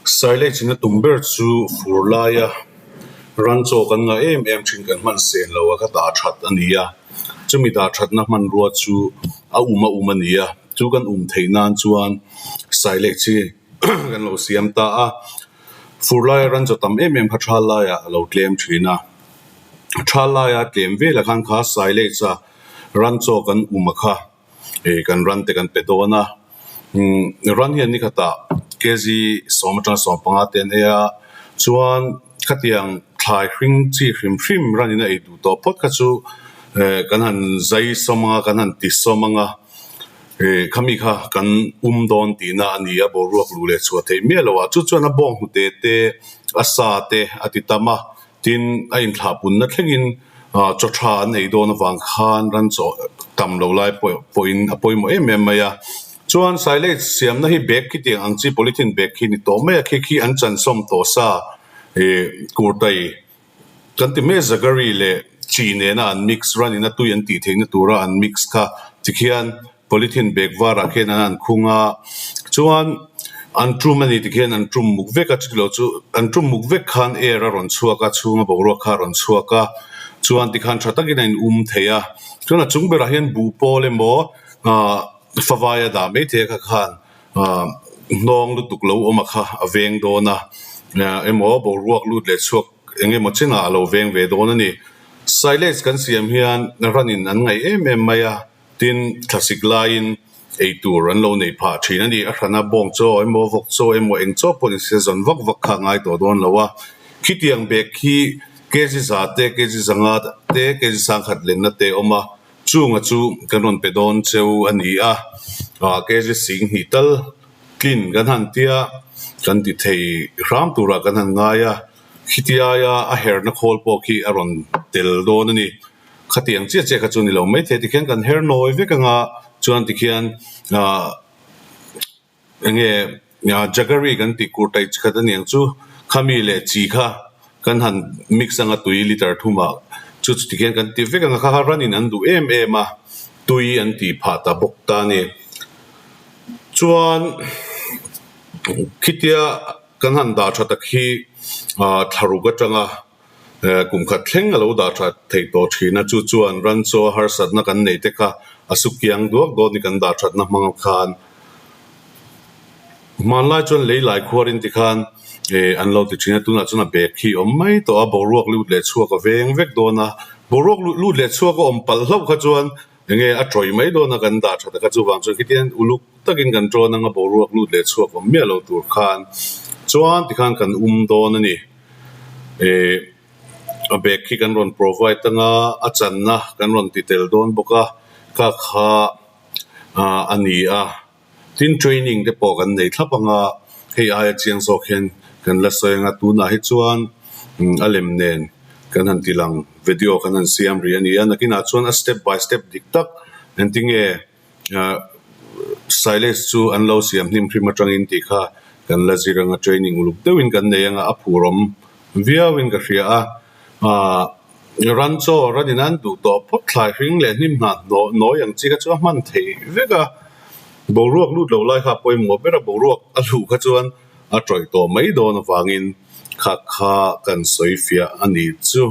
Saile china tumber chu furlaya rancho kan nga em thin kan man sen lo ka ta that ania chumi da that na man ruwa chu a umania chu kan theinan chuan saile chi kan lo siam ta a furlaya rancho tam em phathala ya lo claim thina thala ya claim ve la khan kha saile cha rancho kan kha kan ran te kan pedona ran hian ni khata kezi somata sompanga ten ea chuan khatiang thlai hring chi hrim ranina ei du to pot kha chu kan han zai somanga kan han ti somanga khami kha kan don tina ania boruak lu le chu the melawa chu chuan a bong hu te asa te atitama tin a in thapun na thlengin chotha nei don wang khan ran cho tam lo lai point apoimo maya chuan silage siam na hi bag ki tiang ang chi polythene bag ki ni to me khi an chan som to sa kurtai kan ti me zagari le chi ne na an mix run in a tu yan ti theng na tura an mix kha tikhian polythene bag wara khen an khunga chuan an trum ani tikhian an trum mukve ka chilo chu an trum mukve khan era ron chuaka chunga boro kha ron chuaka chuan tikhan thatakin in theya chuan a chungbera hian bu pole mo favaya da me the kha khan nong lu tuklo oma kha aveng dona emo boruak lut le chuak enge mo china lo veng ve dona ni silence kan siam hian ranin an ngai maya tin classic line ei tur an lo nei pha thina ni a thana bong cho emo vok cho emo eng cho police zon vak kha ngai to don lawa khitiang be khi kezi za te kezi zanga te kezi sang khat len na te oma chunga chu kanon pedon cheu ani a kezi sing hital kin gan han tia kan ti thei ram tura kan han ngaya khitia ya a her na khol po ki aron tel don ani khatiang che kha chu ni lo mai the ti khen kan her noi ve ka nga chuan ti khian enge jagari kan ti kurtai khatan yang chu khami le chi kha kan han mix anga 2 liter thuma chu ti khen kan ti ve ka nga kha ranin an du a tui an ti phata bokta ni chuan khitia kan han da thata khi tharu ga tanga kum kha thleng alo da tha thei to thina chu chuan ran cho har sat na kan nei te kha asukyang duak do ni kan da that na mang khan manlai chon lei lai khwarin ti khan an lo ti thina tuna chuna be khi om mai to a boruak lu le chuak a veng vek do na boruak lu le chuak om pal hlo kha chuan enge a troi mai do na kan da that ka chu wang chu kitian uluk takin kan tro na nga boruak lu le chuak om me lo tur khan chuan ti khan kan do na ni a be khi kan ron provide tanga a chan na kan ron ti tel don boka ka kha ani a tin training de po kan nei thlapanga hei a chiang so khen kan la soenga tu na hi chuan alem nen kan han tilang video kan han siam ri ani ana kina chuan a step by step diktak entinge silence chu an lo siam hnim phrim atang in ti kha kan la ziranga training uluk dewin kan neyanga aphurom viawin ka hria a rancho radinan du to pot thlai hring le hnim na no yang chi ka chu man thei veka boruak lut lo lai kha poimo bera boruak a lu kha chuan a troi to mai don wangin kha kan soifia ani chu